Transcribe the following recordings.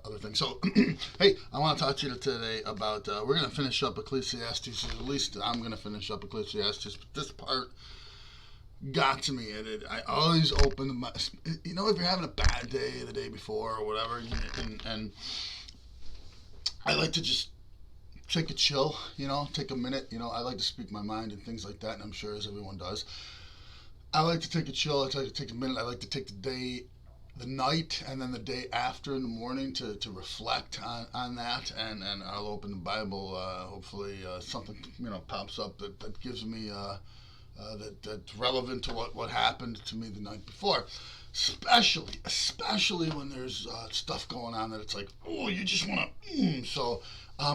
other things. So, hey, I want to talk to you today about, we're going to finish up Ecclesiastes, at least I'm going to finish up Ecclesiastes, but this part got to me, and I always open my, if you're having a bad day the day before or whatever, and I like to just take a chill, take a minute, I like to speak my mind and things like that, and I'm sure as everyone does. I like to take a chill, I like to take a minute, I like to take the night, and then the day after in the morning to reflect on that, and I'll open the Bible, hopefully something, pops up that gives me, that's relevant to what happened to me the night before. Especially when there's stuff going on that it's like, oh, you just want to, so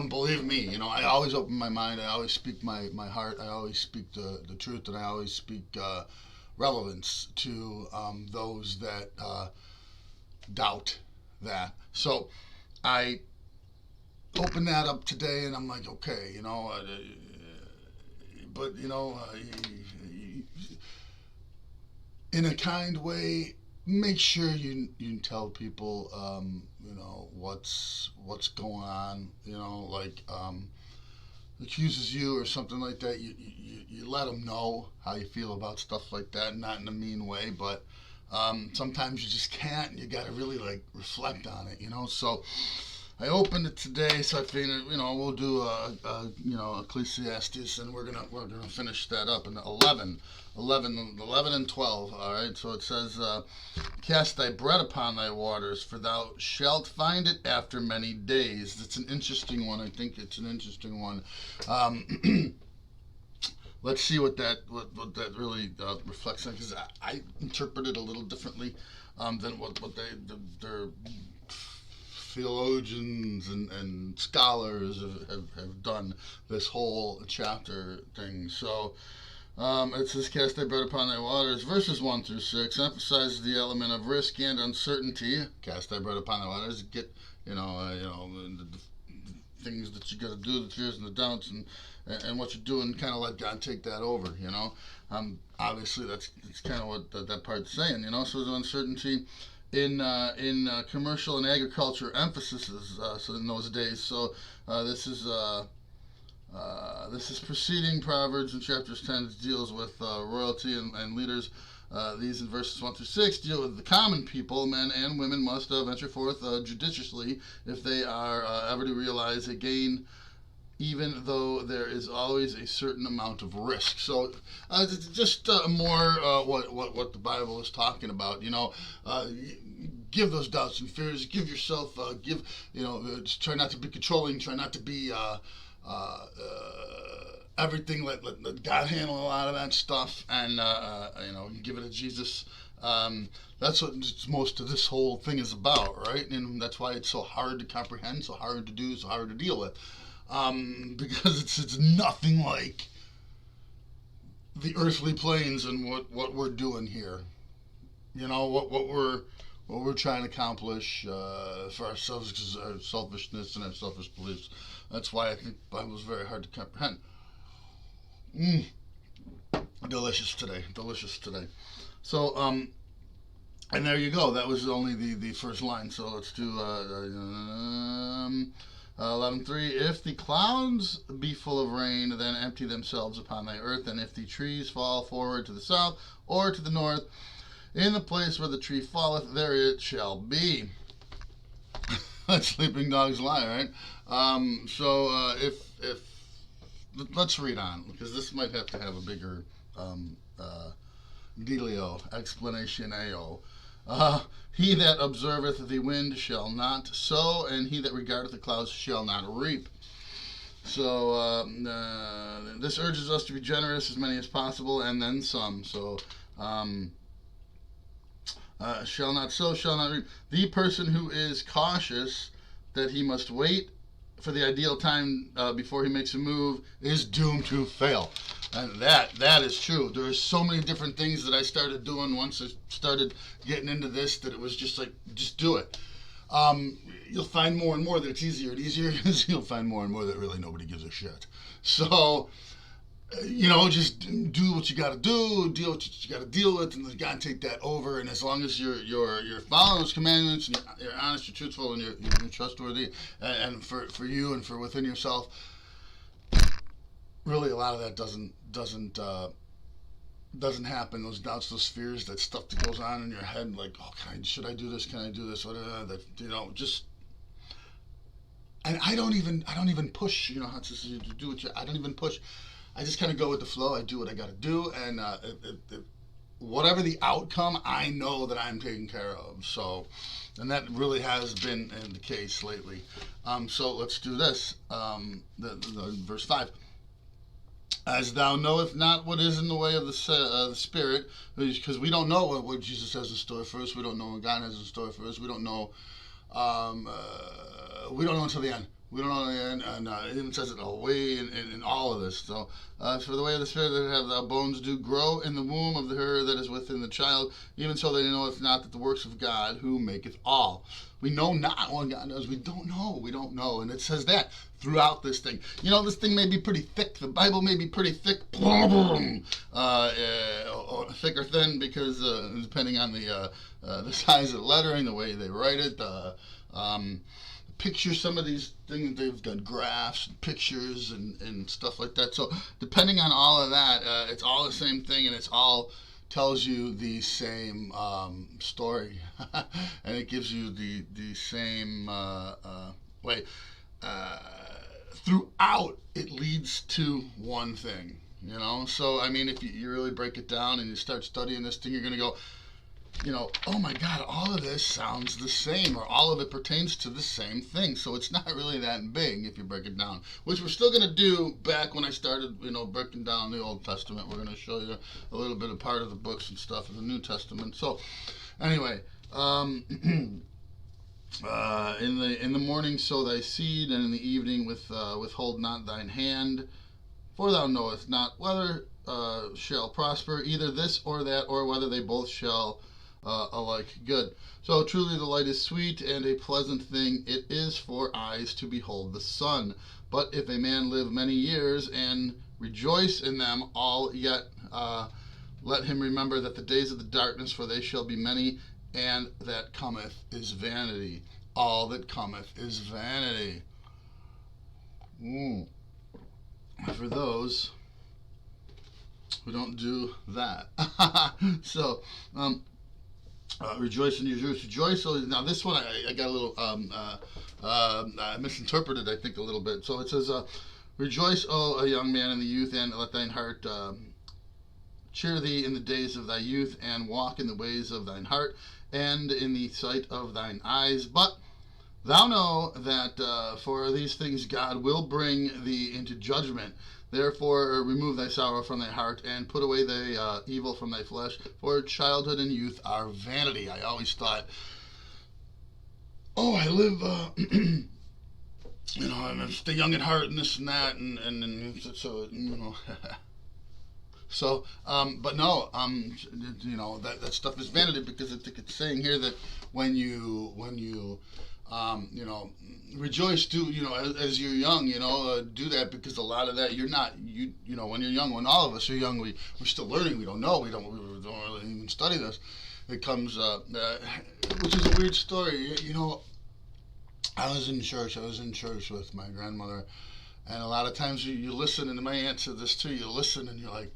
believe me, I always open my mind, I always speak my heart, I always speak the truth, and I always speak relevance to those that doubt that. So I open that up today, and I'm like, okay, but in a kind way, make sure you tell people, what's going on, like accuses you or something like that. You let them know how you feel about stuff like that, not in a mean way, but sometimes you just can't. You got to really reflect on it, So I opened it today, so I figured, we'll do Ecclesiastes, and we're gonna finish that up in 11 and 12. All right, so it says, "Cast thy bread upon thy waters, for thou shalt find it after many days." It's an interesting one. I think it's an interesting one. Let's see what that really reflects on, because I interpret it a little differently than what their theologians and scholars have done this whole chapter thing. So it says, "Cast thy bread upon thy waters," verses 1 through 6 emphasizes the element of risk and uncertainty. Cast thy bread upon thy waters, get the things that you got to do, the fears and the doubts, and what you're doing, kind of let God take that over, obviously that's kind of what that part's saying, so the uncertainty in commercial and agriculture emphasis so in those days. So this is preceding Proverbs in chapters 10, that deals with royalty and leaders. These in verses 1 through 6 deal with the common people. Men and women must venture forth judiciously if they are ever to realize a gain, even though there is always a certain amount of risk. So just more what the Bible is talking about. Give those doubts and fears. Give yourself. Just try not to be controlling. Try not to be everything. Let God handle a lot of that stuff, and give it to Jesus. That's what most of this whole thing is about, right? And that's why it's so hard to comprehend, so hard to do, so hard to deal with. Because it's nothing like the earthly planes and what we're doing here. What we're trying to accomplish for ourselves, because our selfishness and our selfish beliefs. That's why I think the Bible is very hard to comprehend. Delicious today. So and there you go. That was only the first line. So let's do 11:3. "If the clouds be full of rain, then empty themselves upon thy earth, and if the trees fall forward to the south or to the north, in the place where the tree falleth, there it shall be." Sleeping dogs lie, right? If let's read on, because this might have to have a bigger dealio, explanation-ao. "He that observeth the wind shall not sow, and he that regardeth the clouds shall not reap." So this urges us to be generous, as many as possible, and then some. So shall not sow, shall not reap. The person who is cautious that he must wait for the ideal time before he makes a move is doomed to fail. And that is true. There are so many different things that I started doing once I started getting into this, that it was just like, just do it. You'll find more and more that it's easier and easier. You'll find more and more that really nobody gives a shit. So just do what you got to do, deal with what you got to deal with, and you got to take that over. And as long as you're following those commandments, and you're honest, you're truthful, and you're trustworthy, and for you and for within yourself, really a lot of that doesn't happen. Those doubts, those fears, that stuff that goes on in your head, like, oh, should I do this? Can I do this? That just. And I don't even push. How to do what I don't even push. I just kind of go with the flow. I do what I got to do, and whatever the outcome, I know that I'm taken care of. So, and that really has been the case lately. So let's do this. The verse 5. As thou knowest not what is in the way of the Spirit, because we don't know what Jesus has in store for us. We don't know what God has in store for us. We don't know. We don't know until the end. We don't know the end, and it even says it away in all of this. So, for the way of the Spirit that have thy bones do grow in the womb of her that is within the child, even so they know it's not that the works of God who maketh all. We know not what God does. We don't know. And it says that throughout this thing. This thing may be pretty thick. The Bible may be pretty thick. Or thick or thin, because depending on the size of the lettering, the way they write it, picture some of these things. They've got graphs and pictures and stuff like that. So depending on all of that, it's all the same thing, and it's all tells you the same story. And it gives you the same way. Throughout, it leads to one thing. So I mean, if you really break it down and you start studying this thing, you're going to go, oh my God, all of this sounds the same, or all of it pertains to the same thing. So it's not really that big if you break it down, which we're still going to do back when I started, breaking down the Old Testament. We're going to show you a little bit of part of the books and stuff of the New Testament. So anyway, in the morning sow thy seed, and in the evening withhold not thine hand, for thou knowest not whether shall prosper, either this or that, or whether they both shall alike good. So truly the light is sweet, and a pleasant thing it is for eyes to behold the sun. But if a man live many years and rejoice in them all, yet let him remember that the days of the darkness, for they shall be many, and that cometh is vanity. All that cometh is vanity. For those who don't do that. So, rejoice in your Jews, rejoice. So now this one I got a little I misinterpreted, I think, a little bit. So it says, rejoice, O a young man in the youth, and let thine heart cheer thee in the days of thy youth, and walk in the ways of thine heart, and in the sight of thine eyes. But thou know that for these things God will bring thee into judgment. Therefore remove thy sorrow from thy heart, and put away thy evil from thy flesh, for childhood and youth are vanity. I always thought, I live, I'm stay young at heart, and this and that, and so, So, but no, that stuff is vanity, because I think it's saying here that when you rejoice, as you're young, do that, because a lot of that, when you're young, when all of us are young, we're still learning, we don't know, we don't really even study this. It comes, which is a weird story, I was in church with my grandmother, and a lot of times you listen, and my aunt said this too, you listen and you're like,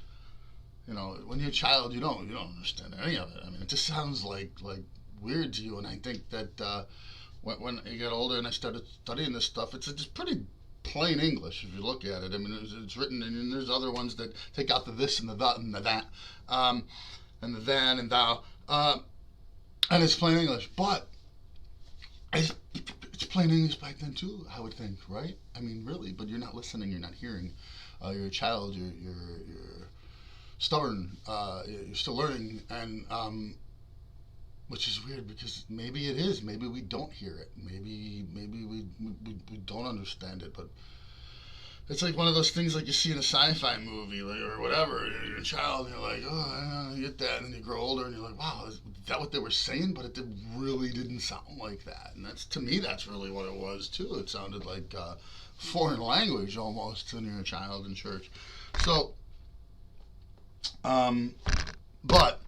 when you're a child, you don't understand any of it. I mean, it just sounds like weird to you, and I think that, when I got older and I started studying this stuff, it's just pretty plain English if you look at it. I mean, it's written, and there's other ones that take out the this and the that and the that, and the then and thou, and it's plain English. But it's plain English back then too, I would think, right? I mean, really. But you're not listening, you're not hearing. You're a child. You're stubborn. You're still learning, and which is weird, because maybe it is. Maybe we don't hear it. Maybe we don't understand it. But it's like one of those things like you see in a sci-fi movie, or whatever. You're a child, and you're like, I don't get that. And then you grow older, and you're like, wow, is that what they were saying? But it really didn't sound like that. And to me, that's really what it was too. It sounded like foreign language almost when you're a child in church. So But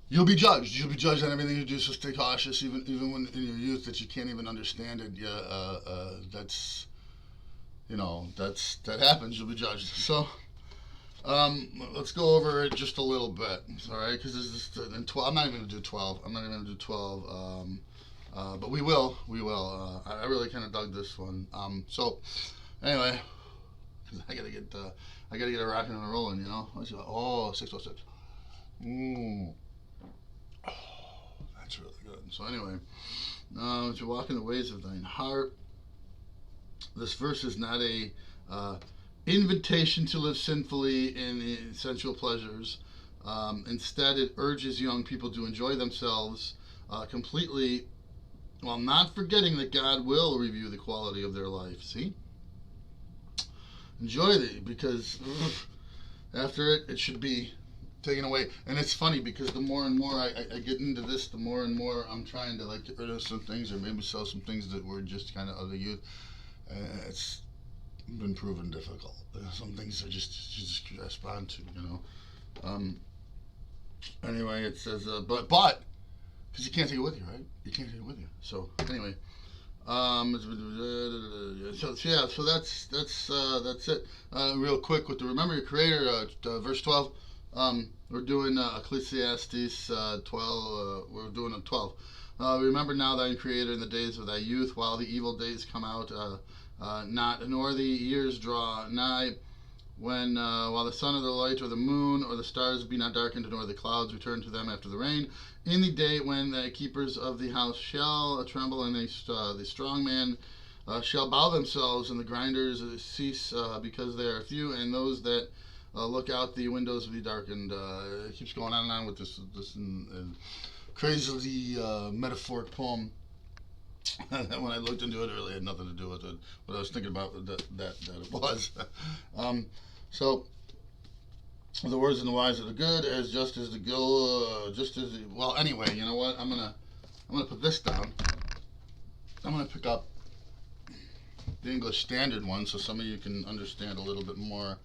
you'll be judged. You'll be judged on everything you do. So stay cautious, even when in your youth that you can't even understand it. That's that happens. You'll be judged. So let's go over it just a little bit. All right, because this is in 12. I'm not even gonna do 12. I'm not even gonna do 12. But we will. We will. I really kind of dug this one. So anyway, I gotta get it rocking and rolling. Oh, 606. Oh, that's really good. So anyway, as you walk in the ways of thine heart, this verse is not a invitation to live sinfully in sensual pleasures. Instead, it urges young people to enjoy themselves completely, while not forgetting that God will review the quality of their life. See? Enjoy it, because after it should be taken away. And it's funny, because the more and more I get into this, the more and more I'm trying to get rid of some things, or maybe sell some things that were just kind of the youth. It's been proven difficult. Some things are just respond to. Anyway, it says, but because you can't take it with you, right? You can't take it with you. So anyway, so that's it. Real quick with the remember your Creator, verse 12. We're doing Ecclesiastes 12. We're doing a 12. Remember now thy Creator in the days of thy youth, while the evil days come out, not nor the years draw nigh, when while the sun or the light or the moon or the stars be not darkened, nor the clouds return to them after the rain, in the day when the keepers of the house shall tremble, and the strong man shall bow themselves, and the grinders cease because they are few, and those that look out the windows will be darkened. It keeps going on and on with this crazily metaphoric poem. When I looked into it, it really had nothing to do with it. But I was thinking about that it was. So the words and the wise are the good, just as well. Anyway, you know what? I'm gonna put this down. I'm gonna pick up the English Standard one, so some of you can understand a little bit more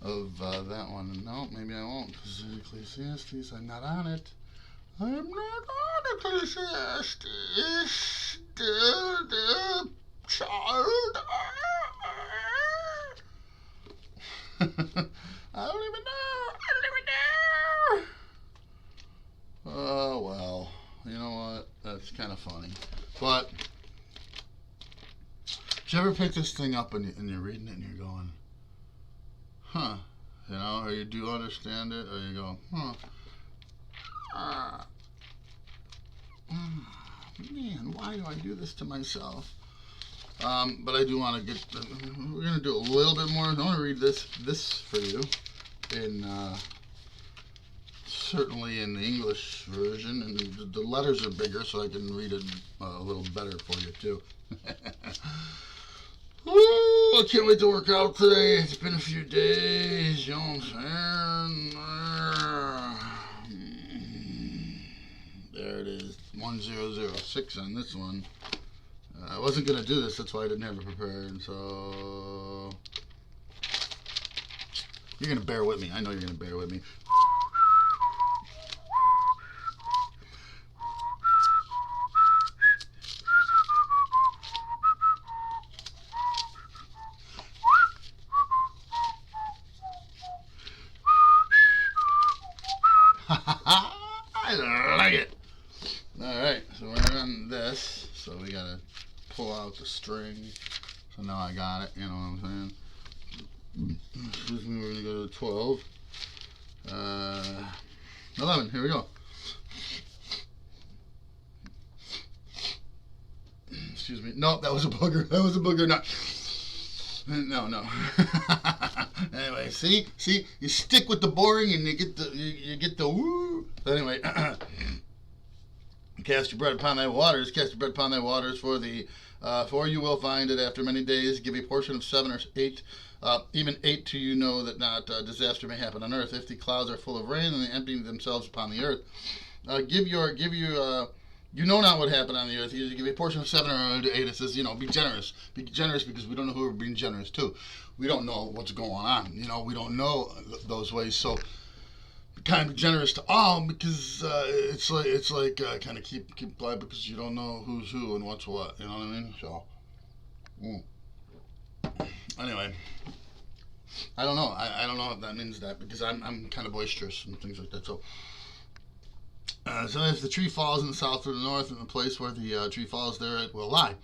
of that one. No, maybe I won't, because Ecclesiastes, I'm not on it. I'm not on Ecclesiastes, the child. I don't even know. Oh, well. You know what? That's kind of funny. But, did you ever pick this thing up and you're reading it and you're going, huh? Or you do understand it, or you go, huh? Man, why do I do this to myself? But I do want to get. We're going to do a little bit more. I want to read this for you, certainly in the English version, and the letters are bigger, so I can read it a little better for you too. Ooh, I can't wait to work out today. It's been a few days, you know what I'm saying? There it is, 1006 on this one. I wasn't going to do this, that's why I didn't have it prepared, so you're going to bear with me. I know you're going to bear with me. I like it. Alright, so we're on this, so we got to pull out the string. So now I got it, you know what I'm saying? Excuse me, we're going to go to 12. 11, here we go. Excuse me. Nope, that was a booger. That was a booger. No. Anyway, see, you stick with the boring and you get the woo. So anyway, cast your bread upon thy waters. For you will find it after many days. Give a portion of 7 or 8, even 8 to you know that not disaster may happen on earth. If the clouds are full of rain and they empty themselves upon the earth, you know not what happened on the earth. You give a portion of 7 or 8. It says, be generous. Be generous, because we don't know who we're being generous to. We don't know what's going on. We don't know those ways. So kind of generous to all, because it's like kind of keep quiet because you don't know who's who and what's what. You know what I mean? So anyway, I don't know. I don't know if that means that, because I'm kind of boisterous and things like that. So if the tree falls in the south or the north, in the place where the tree falls, there it will lie.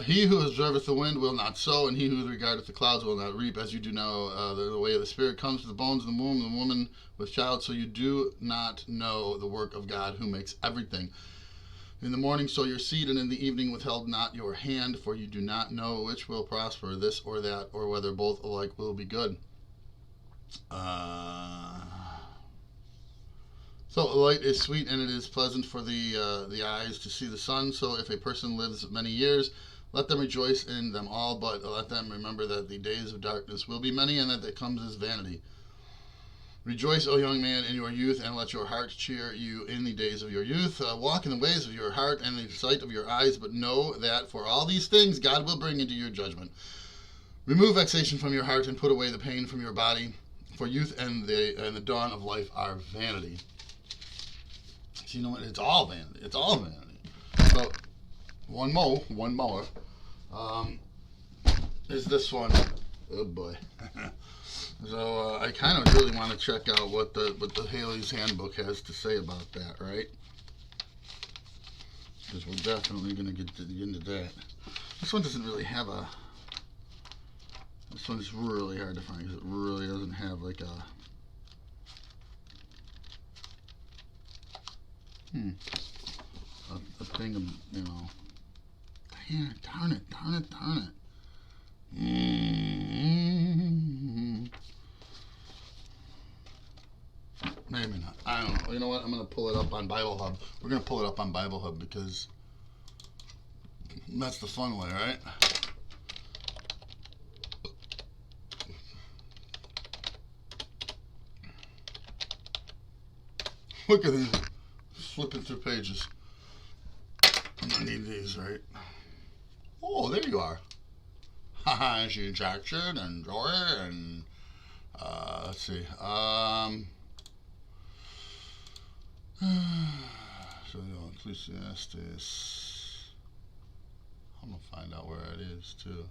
He who observeth the wind will not sow, and he who regardeth the clouds will not reap. As you do know, the way of the Spirit comes to the bones of the womb, the woman with child, so you do not know the work of God who makes everything. In the morning sow your seed, and in the evening withhold not your hand, for you do not know which will prosper, this or that, or whether both alike will be good. So light is sweet, and it is pleasant for the eyes to see the sun. So if a person lives many years, let them rejoice in them all, but let them remember that the days of darkness will be many, and that it comes as vanity. Rejoice, O young man, in your youth, and let your heart cheer you in the days of your youth. Walk in the ways of your heart and the sight of your eyes, but know that for all these things God will bring into your judgment. Remove vexation from your heart, and put away the pain from your body, for youth and the dawn of life are vanity. So you know what? It's all vanity. It's all vanity. So one more is this one. Oh boy. So I kind of really want to check out what the Haley's Handbook has to say about that, right? Because we're definitely going to get into that. This one doesn't really have a. This one's really hard to find because it really doesn't have like a. A thing of, you know. Darn it. Maybe not. I don't know. You know what? I'm going to pull it up on Bible Hub. We're going to pull it up on Bible Hub because that's the fun way, right? Look at these. Flipping through pages. I'm going to need these, right? Oh, there you are. Haha, she Jackson and Joy and let's see. So Ecclesiastes. I'm gonna find out where it is too.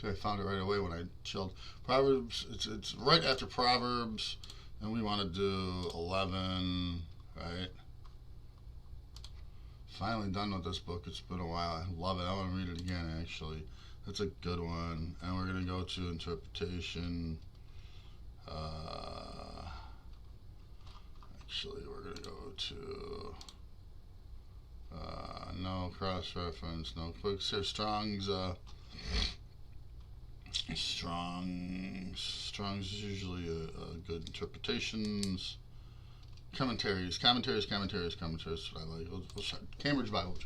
I found it right away when I chilled. Proverbs, it's right after Proverbs, and we want to do 11, right? Finally done with this book. It's been a while. I love it. I want to read it again, actually. That's a good one. And we're going to go to interpretation. Actually, we're going to go to... no cross-reference, no quick. Strong's... Strong's is usually a good interpretations. Commentaries. What I like. We'll try Cambridge Bible.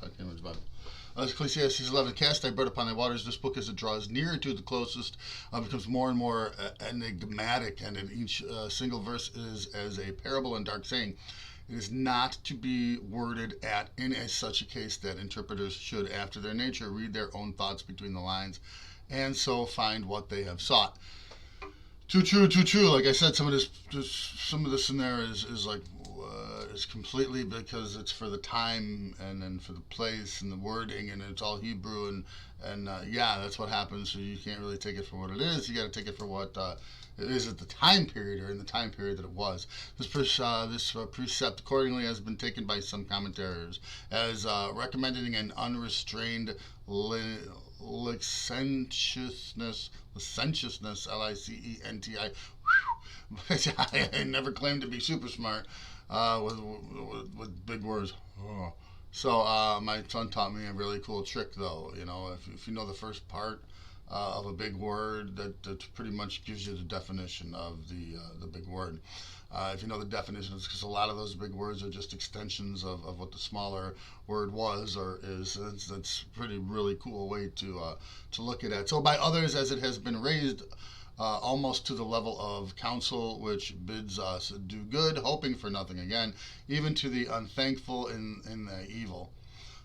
Ecclesiastes 11. Cast thy bread upon thy waters. This book, as it draws nearer to the closest, becomes more and more enigmatic, and in each single verse is as a parable and dark saying. It is not to be worded at in such a case that interpreters should, after their nature, read their own thoughts between the lines, and so find what they have sought. Too true. Like I said, some of this in there is like is completely because it's for the time and then for the place and the wording, and it's all Hebrew, and yeah, that's what happens. So you can't really take it for what it is. You got to take it for what it is at the time period, or in the time period that it was. This precept accordingly has been taken by some commentators as recommending an unrestrained licentiousness, licenti. I never claimed to be super smart with big words. Oh. So my son taught me a really cool trick, though. You know, if you know the first part of a big word, that pretty much gives you the definition of the big word. If you know the definitions, because a lot of those big words are just extensions of what the smaller word was or is. That's pretty really cool way to look at it. So by others, as it has been raised almost to the level of counsel, which bids us do good, hoping for nothing again, even to the unthankful in the evil.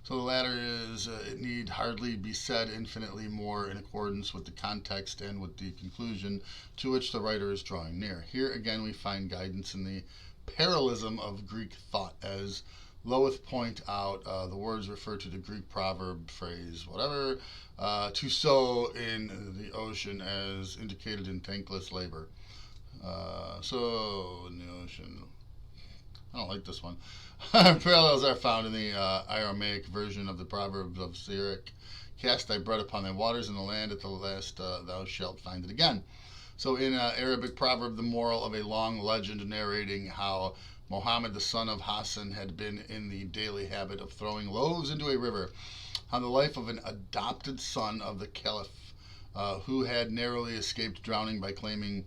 So the latter is, it need hardly be said infinitely more in accordance with the context and with the conclusion to which the writer is drawing near. Here again we find guidance in the parallelism of Greek thought, as Loweth point out. The words refer to the Greek proverb phrase, whatever, to sow in the ocean as indicated in thankless labor. So in the ocean. I don't like this one. Parallels are found in the Aramaic version of the Proverbs of Syriac. Cast thy bread upon thy waters in the land, at the last thou shalt find it again. So in Arabic proverb, the moral of a long legend narrating how Mohammed, the son of Hassan, had been in the daily habit of throwing loaves into a river, how the life of an adopted son of the caliph, who had narrowly escaped drowning by clamoring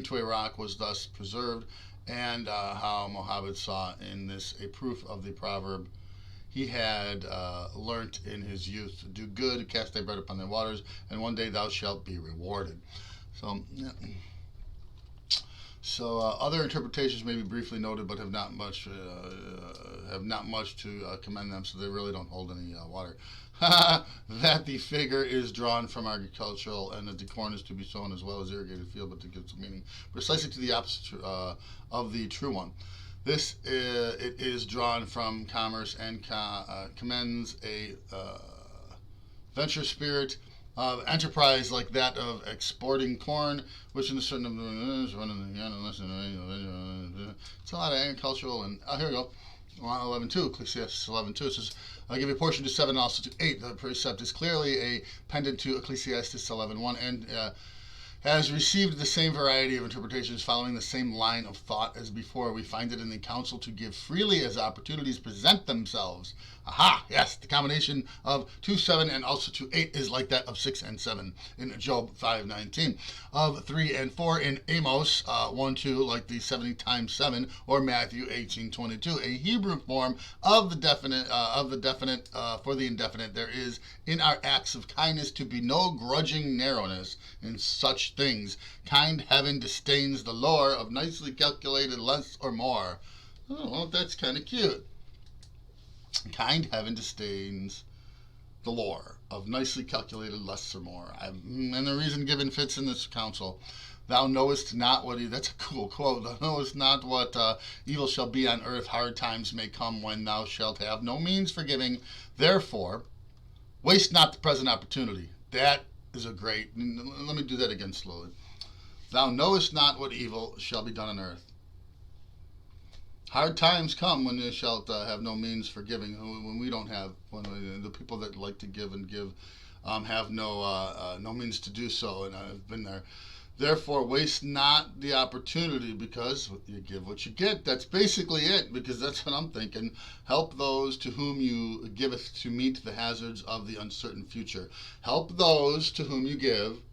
to a rock, was thus preserved, and how Mohammed saw in this a proof of the proverb he had learnt in his youth: do good, cast thy bread upon thy waters, and one day thou shalt be rewarded. So, yeah. So other interpretations may be briefly noted, but have not much to commend them. So they really don't hold any water. That the figure is drawn from agricultural, and that the corn is to be sown as well as irrigated field, but to give some meaning precisely to the opposite of the true one. This it is drawn from commerce and commends a venture spirit of enterprise like that of exporting corn, which in a certain it's a lot of agricultural. And here we go, 11:2, Ecclesiastes 11:2. It says, "I'll give a portion to 7 and also to 8." The precept is clearly a pendant to Ecclesiastes 11:1, and has received the same variety of interpretations following the same line of thought as before. We find it in the counsel to give freely as opportunities present themselves. Aha! Yes, the combination of 2:7 and also to 8 is like that of 6 and 7 in Job 5:19, of 3 and 4 in Amos 1:2, like the 70 times 7, or Matthew 18:22. A Hebrew form of the definite for the indefinite. There is in our acts of kindness to be no grudging narrowness in such things. Kind heaven disdains the lore of nicely calculated less or more. Oh, well, that's kind of cute. Kind heaven disdains the lore of nicely calculated less or more. And the reason given fits in this counsel. Thou knowest not what... That's a cool quote. Thou knowest not what evil shall be on earth. Hard times may come when thou shalt have no means for giving. Therefore, waste not the present opportunity. That is a great... Let me do that again slowly. Thou knowest not what evil shall be done on earth. Hard times come when thou shalt have no means for giving. When we don't have, when the people that like to give and give have no means to do so, and I've been there. Therefore, waste not the opportunity, because you give what you get. That's basically it, because that's what I'm thinking. Help those to whom you giveth to meet the hazards of the uncertain future. Help those to whom you give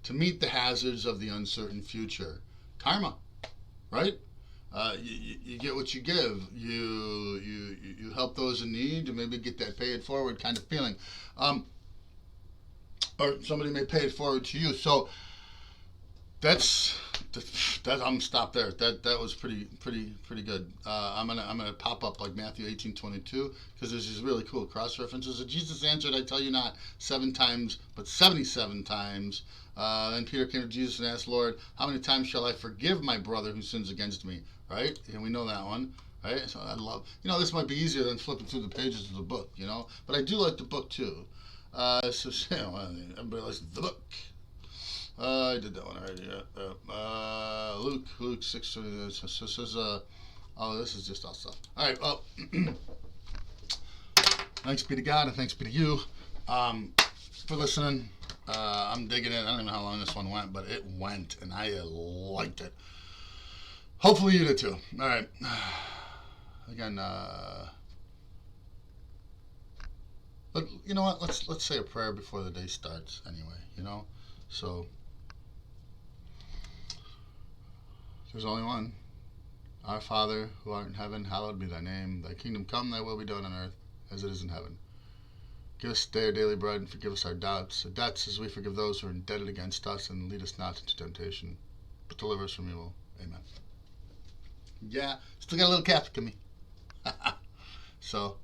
to meet the hazards of the uncertain future. Karma, right? You get what you give. You help those in need to maybe get that pay it forward kind of feeling, or somebody may pay it forward to you. So that's I'm gonna stop there. That was pretty good. I'm gonna pop up like Matthew 18:22, because there's these really cool cross references. And Jesus answered, I tell you not 7 times, but 77 times. Then Peter came to Jesus and asked, Lord, how many times shall I forgive my brother who sins against me? Right? And we know that one. Right? So I love, this might be easier than flipping through the pages of the book, but I do like the book too. So everybody likes the book. I did that one already. Luke 6. Says, oh, this is just all stuff. All right. Well, thanks be to God and thanks be to you for listening. I'm digging it. I don't even know how long this one went, but it went, and I liked it. Hopefully you did too. All right. Again, but you know what? Let's say a prayer before the day starts. Anyway, So there's only one. Our Father, who art in heaven, hallowed be thy name. Thy kingdom come, thy will be done on earth as it is in heaven. Give us today our daily bread, and forgive us our debts as we forgive those who are indebted against us, and lead us not into temptation, but deliver us from evil. Amen. Yeah, still got a little Catholic in me. So,